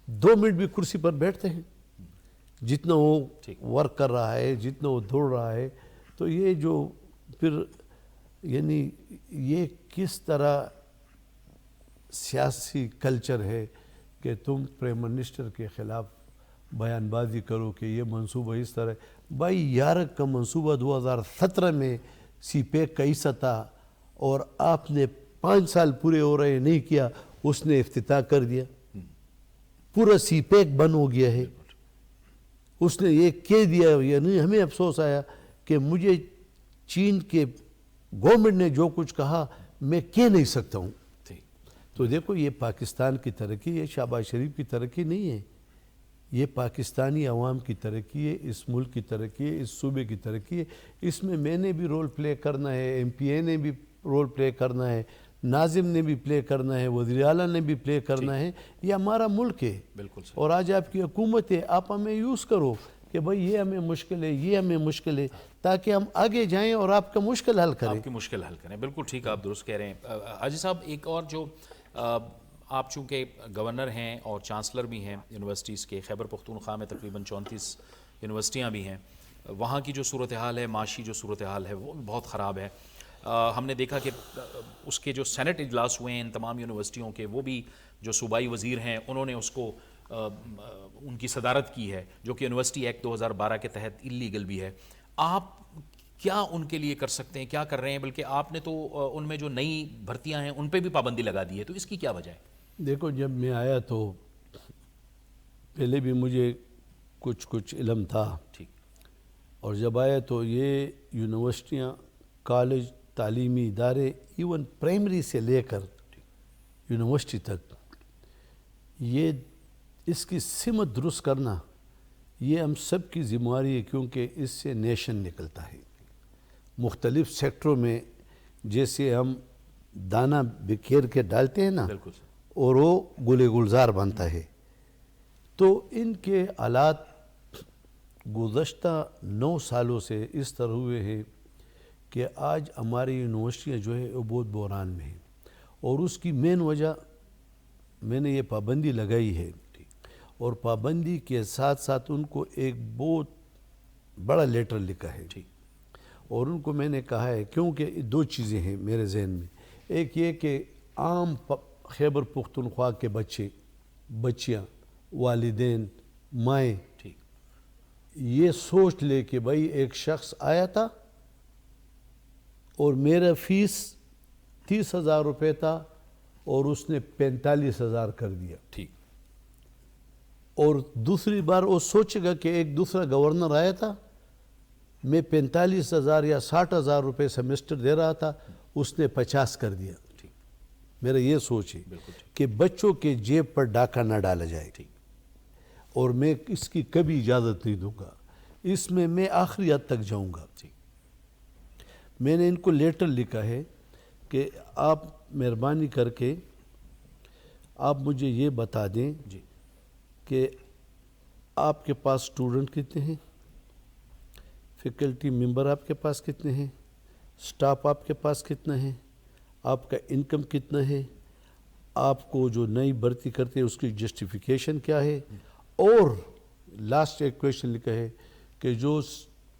2 منٹ بھی کرسی پر بیٹھتے ہیں، جتنا وہ ورک کر رہا ہے، جتنا وہ دوڑ رہا ہے۔ تو یہ جو پھر یعنی یہ کس طرح سیاسی کلچر ہے کہ تم پرائم منسٹر کے خلاف بیان بازی کرو کہ یہ منصوبہ اس طرح ہے۔ بھائی یارک کا منصوبہ 2017 میں سی پیک کا حصہ تھا اور آپ نے 5 سال پورے ہو رہے نہیں کیا، اس نے افتتاح کر دیا، پورا سی پیک بند ہو گیا ہے۔ اس نے یہ کہہ دیا، یعنی ہمیں افسوس آیا کہ مجھے چین کے گورنمنٹ نے جو کچھ کہا میں کہہ نہیں سکتا ہوں۔ تو دیکھو یہ پاکستان کی ترقی ہے، شہباز شریف کی ترقی نہیں ہے، یہ پاکستانی عوام کی ترقی ہے، اس ملک کی ترقی ہے، اس صوبے کی ترقی ہے۔ اس میں نے بھی رول پلے کرنا ہے، ایم پی اے نے بھی رول پلے کرنا ہے، ناظم نے بھی پلے کرنا ہے، وزیر اعلیٰ نے بھی پلے کرنا ہے۔ یہ ہمارا ملک ہے اور آج آپ کی حکومت ہے، آپ ہمیں یوز کرو کہ بھائی یہ ہمیں مشکل ہے، یہ ہمیں مشکل ہے، تاکہ ہم آگے جائیں اور آپ کا مشکل حل کریں۔ آپ کی مشکل حل کریں، بالکل ٹھیک، آپ درست کہہ رہے ہیں۔ حاجی صاحب ایک اور جو آپ چونکہ گورنر ہیں اور چانسلر بھی ہیں یونیورسٹیز کے، خیبر پختونخوا میں تقریباً 34 یونیورسٹیاں بھی ہیں، وہاں کی جو صورتحال ہے، معاشی جو صورتحال ہے وہ بہت خراب ہے۔ ہم نے دیکھا کہ اس کے جو سینٹ اجلاس ہوئے ہیں ان تمام یونیورسٹیوں کے، وہ بھی جو صوبائی وزیر ہیں انہوں نے اس کو ان کی صدارت کی ہے، جو کہ یونیورسٹی ایکٹ 2012 کے تحت اللیگل بھی ہے۔ آپ کیا ان کے لیے کر سکتے ہیں، کیا کر رہے ہیں؟ بلکہ آپ نے تو ان میں جو نئی بھرتیاں ہیں ان پہ بھی پابندی لگا دی ہے، تو اس کی کیا وجہ ہے؟ دیکھو جب میں آیا تو پہلے بھی مجھے کچھ علم تھا، ٹھیک، اور جب آیا تو یہ یونیورسٹیاں، کالج، تعلیمی ادارے، ایون پرائمری سے لے کر یونیورسٹی تک، یہ اس کی سمت درست کرنا یہ ہم سب کی ذمہ داری ہے، کیونکہ اس سے نیشن نکلتا ہے۔ مختلف سیکٹروں میں جیسے ہم دانہ بکھیر کے ڈالتے ہیں نا، بالکل، اور وہ گلے گلزار بنتا ہے، تو ان کے حالات گزشتہ 9 سالوں سے اس طرح ہوئے ہیں کہ آج ہماری یونیورسٹیاں جو ہے وہ بہت بحران میں ہیں، اور اس کی مین وجہ میں نے یہ پابندی لگائی ہے، اور پابندی کے ساتھ ساتھ ان کو ایک بہت بڑا لیٹر لکھا ہے، اور ان کو میں نے کہا ہے، کیونکہ 2 چیزیں ہیں میرے ذہن میں۔ ایک یہ کہ عام خیبر پختونخوا کے بچے بچیاں والدین مائیں ٹھیک یہ سوچ لے کہ بھائی ایک شخص آیا تھا اور میرا فیس 30,000 روپے تھا اور اس نے 45,000 کر دیا. ٹھیک اور دوسری بار وہ سوچے گا کہ ایک دوسرا گورنر آیا تھا, میں 45,000 یا 60,000 روپے سیمسٹر دے رہا تھا, اس نے 50 کر دیا. ٹھیک میرا یہ سوچ ہے بالکل ٹھیک کہ بچوں کے جیب پر ڈاکہ نہ ڈالا جائے, ٹھیک اور میں اس کی کبھی اجازت نہیں دوں گا. اس میں آخری حد تک جاؤں گا. ٹھیک میں نے ان کو لیٹر لکھا ہے کہ آپ مہربانی کر کے آپ مجھے یہ بتا دیں جی کہ آپ کے پاس اسٹوڈنٹ کتنے ہیں, فیکلٹی ممبر آپ کے پاس کتنے ہیں, سٹاف آپ کے پاس کتنا ہے, آپ کا انکم کتنا ہے, آپ کو جو نئی بھرتی کرتے ہیں اس کی جسٹیفیکیشن کیا ہے, اور لاسٹ ایک کویشچن لکھا ہے کہ جو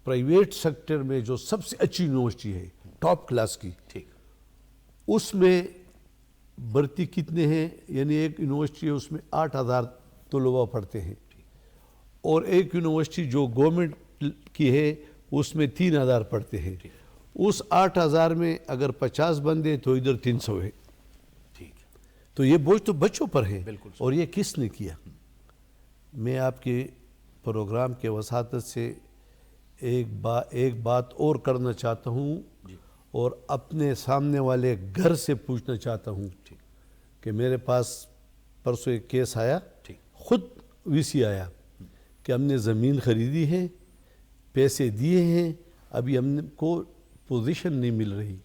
پرائیویٹ سیکٹر میں جو سب سے اچھی یونیورسٹی ہے ٹاپ کلاس کی, ٹھیک اس میں بھرتی کتنے ہیں, یعنی ایک یونیورسٹی ہے اس میں 8,000 طلباء پڑھتے ہیں, اور ایک یونیورسٹی جو گورنمنٹ کی ہے اس میں 3,000 پڑھتے ہیں. اس 8,000 میں اگر 50 بندے تو ادھر 300 ہے. ٹھیک تو یہ بوجھ تو بچوں پر ہے. بالکل اور یہ کس نے کیا؟ میں آپ کے پروگرام کے وساطت سے ایک بات اور کرنا چاہتا ہوں, اور اپنے سامنے والے گھر سے پوچھنا چاہتا ہوں کہ میرے پاس پرسوں ایک کیس آیا, خود وی سی آیا کہ ہم نے زمین خریدی ہے, پیسے دیے ہیں, ابھی ہم کو پوزیشن نہیں مل رہی.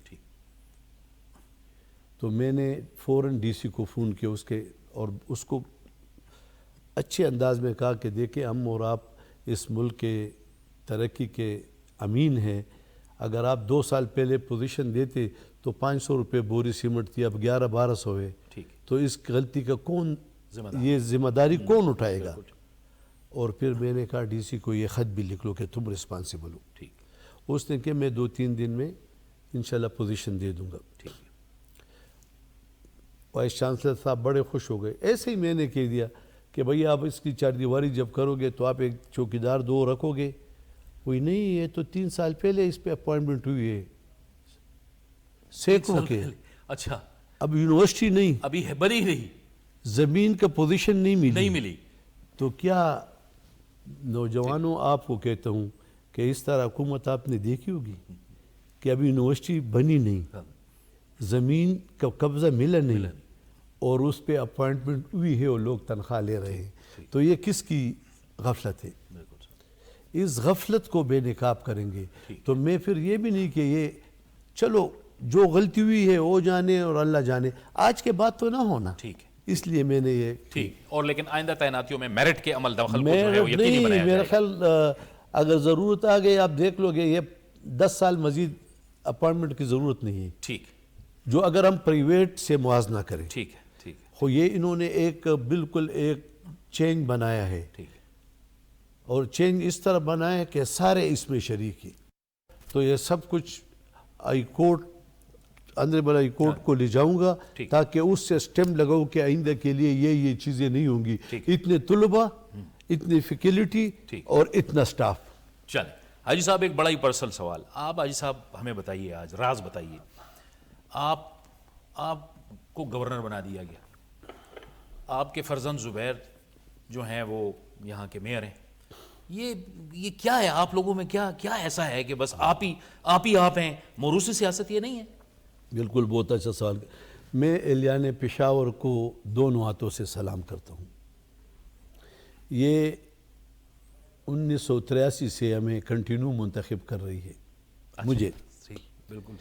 تو میں نے فوراً ڈی سی کو فون کیا اور اس کو اچھے انداز میں کہا کہ دیکھیں ہم اور آپ اس ملک کے ترقی کے امین ہیں, اگر آپ 2 سال پہلے پوزیشن دیتے تو 500 روپے بوری سیمنٹ تھی, اب 1100-1200 ہے. تو اس غلطی کا یہ ذمہ داری کون اٹھائے گا؟ اور پھر میں نے کہا ڈی سی کو یہ خط بھی لکھ لو کہ تم رسپانسیبل ہو. اس نے کہ میں 2-3 دن میں انشاءاللہ پوزیشن دے دوں گا. وائس چانسلر صاحب بڑے خوش ہو گئے. ایسے ہی میں نے کہہ دیا کہ بھئی آپ اس کی 4 دیواری جب کرو گے تو آپ ایک چوکیدار 2 رکھو گے. کوئی نہیں, یہ تو 3 سال پہلے اس پہ اپوائنٹمنٹ ہوئی ہے سینکڑوں کے. اچھا, اب یونیورسٹی نہیں, ابھی ہے بنی نہیں, زمین کا پوزیشن نہیں ملی. تو کیا نوجوانوں آپ کو کہتا ہوں کہ اس طرح حکومت آپ نے دیکھی ہوگی کہ ابھی یونیورسٹی بنی نہیں, زمین کا قبضہ ملا نہیں, اور اس پہ اپوائنٹمنٹ ہوئی ہے اور لوگ تنخواہ لے رہے ہیں. تو یہ کس کی غفلت ہے؟ اس غفلت کو بے نقاب کریں گے تو میں پھر یہ بھی نہیں کہ یہ چلو جو غلطی ہوئی ہے وہ جانے اور اللہ جانے, آج کے بعد تو نہ ہونا. ٹھیک ہے, اس لیے میں نے یہ ٹھیک. اور لیکن آئندہ تعیناتیوں میں میرٹ کے عمل دخل کو جو ہے وہ یقینی بنایا میرا جائے. خیال اگر ضرورت آ گئی آپ دیکھ لو گے, یہ 10 سال مزید اپوائنٹمنٹ کی ضرورت نہیں ہے. ٹھیک جو اگر ہم پرائیویٹ سے موازنہ کریں, ٹھیک ہے, ٹھیک ہے, ہو یہ انہوں نے ایک بالکل ایک چینج بنایا ہے, ٹھیک ہے, اور چینج اس طرح بنایا ہے کہ سارے اس میں شریک ہیں. تو یہ سب کچھ high court honourable high court کو لے جاؤں گا تاکہ اس سے سٹیم لگاؤں کہ آئندہ کے لیے یہ چیزیں نہیں ہوں گی. اتنے طلباء, اتنی فیکلٹی اور اتنا سٹاف. چلیں حاجی صاحب, ایک بڑا ہی پرسنل سوال. آپ حاجی صاحب ہمیں بتائیے, آج راز بتائیے, آپ کو گورنر بنا دیا گیا, آپ کے فرزند زبیر جو ہیں وہ یہاں کے میئر ہیں, یہ کیا ہے آپ لوگوں میں, کیا ایسا ہے کہ بس آپ ہیں, موروثی سیاست یہ نہیں ہے؟ بالکل, بہت اچھا سوال. میں اعلیان پشاور کو دونوں ہاتھوں سے سلام کرتا ہوں. یہ 1983 سے ہمیں کنٹینیو منتخب کر رہی ہے. مجھے بالکل,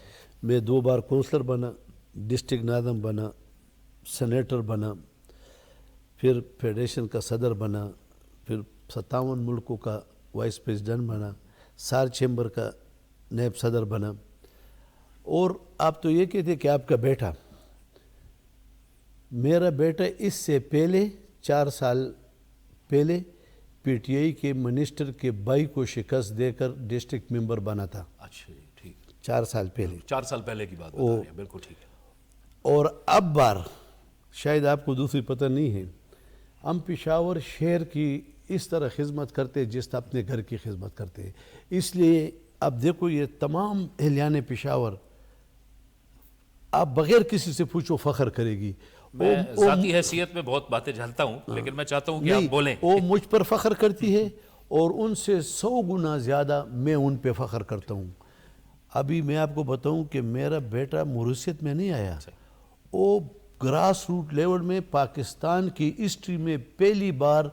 میں 2 بار کونسلر بنا, ڈسٹرکٹ ناظم بنا, سینیٹر بنا, پھر فیڈریشن کا صدر بنا, پھر 57 ملکوں کا وائس پریزیڈنٹ بنا, سار چیمبر کا نائب صدر بنا. اور آپ تو یہ کہتے کہ آپ کا بیٹا, میرا بیٹا اس سے پہلے 4 سال پہلے پی ٹی آئی کے منسٹر کے بھائی کو شکست دے کر ڈسٹرکٹ ممبر بنا تھا. اچھا ٹھیک, 4 سال پہلے. 4 سال پہلے کی بات بتا رہے ہیں, بالکل ٹھیک ہے. اور اب بار شاید آپ کو دوسری پتہ نہیں ہے، ہم پشاور شہر کی اس طرح خدمت کرتے جس طرح اپنے گھر کی خدمت کرتے. اس لیے اب دیکھو یہ تمام اہلیان پشاور آپ بغیر کسی سے پوچھو فخر کرے گی. میں ذاتی حیثیت میں بہت باتیں جھلتا ہوں لیکن میں چاہتا ہوں کہ آپ بولیں. وہ مجھ پر فخر کرتی ہے اور ان سے 100 گنا زیادہ میں ان پہ فخر کرتا ہوں. ابھی میں آپ کو بتاؤں کہ میرا بیٹا موریشیس میں نہیں آیا، وہ گراس روٹ لیول میں پاکستان کی ہسٹری میں پہلی بار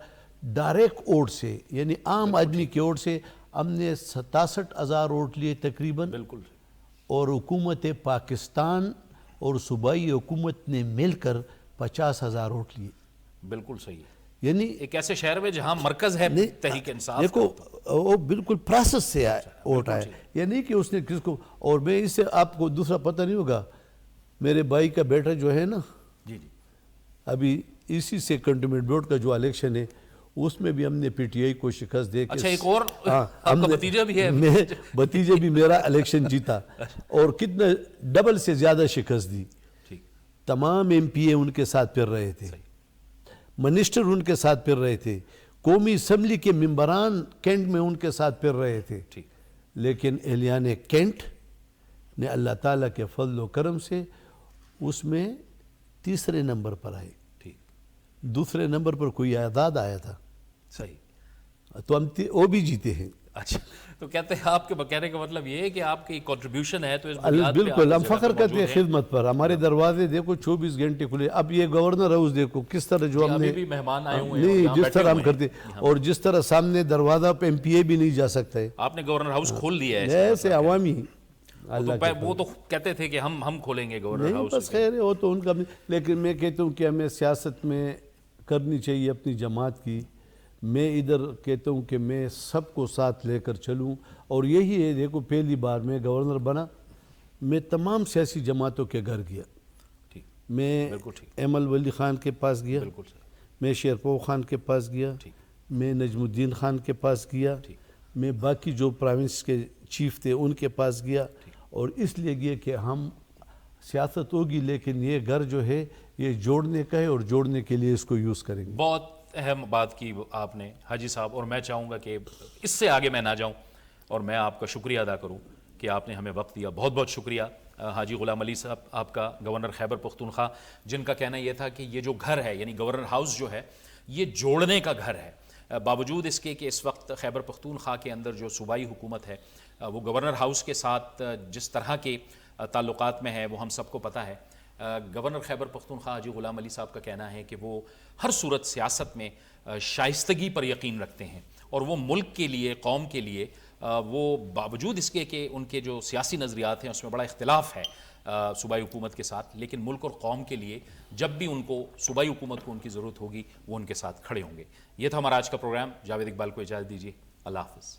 ڈائریکٹ ووٹ سے، یعنی عام آدمی کے ووٹ سے ہم نے 67,000 ووٹ لیے تقریباً. بالکل. اور حکومت پاکستان اور صوبائی حکومت نے مل کر 50,000 ووٹ لیے. بالکل صحیح ہے. یعنی ایک ایسے شہر میں جہاں مرکز ہے تحریک انصاف. دیکھو وہ بالکل پروسیس سے ووٹ آئے، یعنی کہ اس نے کس کو. اور میں اس سے آپ کو دوسرا پتہ نہیں ہوگا، میرے بھائی کا بیٹا جو ہے نا، جی جی، ابھی اسی سے کنٹونمنٹ بورڈ کا جو الیکشن ہے اس میں بھی ہم نے پی ٹی آئی کو شکست دے کے. اچھا ایک اور آپ کا بھتیجا بھی ہے. بھتیجے بھی میرا الیکشن جیتا اور کتنا ڈبل سے زیادہ شکست دی. تمام ایم پی اے ان کے ساتھ پھر رہے تھے، منسٹر ان کے ساتھ پھر رہے تھے، قومی اسمبلی کے ممبران کینٹ میں ان کے ساتھ پھر رہے تھے. لیکن اہلیان کینٹ نے اللہ تعالیٰ کے فضل و کرم سے اس میں تیسرے نمبر پر آئے. دوسرے نمبر پر کوئی اعداد آیا تھا. صحیح. تو ہم وہ بھی جیتے ہیں. اچھا تو کہتے ہیں آپ کے کہنے کا مطلب یہ ہے کہ آپ کی کنٹریبیوشن ہے تو اس بنیاد پہ بالکل ہم فخر کرتے ہیں خدمت پر. ہمارے دروازے دیکھو 24 گھنٹے کھلے. اب یہ گورنر ہاؤس دیکھو کس طرح جو ہم نے بھی مہمان آئے ہوئے ہیں نہیں جس طرح ہم کرتے، اور جس طرح سامنے دروازہ پہ ایم پی اے بھی نہیں جا سکتا ہے. آپ نے گورنر ہاؤس کھول دیا ہے ایسے عوامی. وہ تو کہتے تھے کہ ہم کھولیں گے گورنر ہاؤس. بس خیر ہے وہ تو ان کا. لیکن میں کہتا ہوں کہ ہمیں سیاست میں کرنی چاہیے اپنی جماعت کی. میں ادھر کہتا ہوں کہ میں سب کو ساتھ لے کر چلوں، اور یہی ہے. دیکھو پہلی بار میں گورنر بنا، میں تمام سیاسی جماعتوں کے گھر گیا. میں ایمل ولی خان کے پاس گیا، میں شیرپو خان کے پاس گیا، میں نجم الدین خان کے پاس گیا، میں باقی جو پروونس کے چیف تھے ان کے پاس گیا. اور اس لیے گیا کہ ہم سیاست ہوگی لیکن یہ گھر جو ہے یہ جوڑنے کا ہے اور جوڑنے کے لیے اس کو یوز کریں گے. بہت اہم بات کی آپ نے حاجی صاحب، اور میں چاہوں گا کہ اس سے آگے میں نہ جاؤں اور میں آپ کا شکریہ ادا کروں کہ آپ نے ہمیں وقت دیا. بہت بہت شکریہ حاجی غلام علی صاحب آپ کا، گورنر خیبر پختونخوا، جن کا کہنا یہ تھا کہ یہ جو گھر ہے یعنی گورنر ہاؤس جو ہے یہ جوڑنے کا گھر ہے. باوجود اس کے کہ اس وقت خیبر پختونخوا کے اندر جو صوبائی حکومت ہے وہ گورنر ہاؤس کے ساتھ جس طرح کے تعلقات میں ہے وہ ہم سب کو پتہ ہے. گورنر خیبر پختونخوا حاجی غلام علی صاحب کا کہنا ہے کہ وہ ہر صورت سیاست میں شائستگی پر یقین رکھتے ہیں، اور وہ ملک کے لیے، قوم کے لیے، وہ باوجود اس کے کہ ان کے جو سیاسی نظریات ہیں اس میں بڑا اختلاف ہے صوبائی حکومت کے ساتھ، لیکن ملک اور قوم کے لیے جب بھی ان کو صوبائی حکومت کو ان کی ضرورت ہوگی وہ ان کے ساتھ کھڑے ہوں گے. یہ تھا ہمارا آج کا پروگرام. جاوید اقبال کو اجازت دیجیے. اللہ حافظ.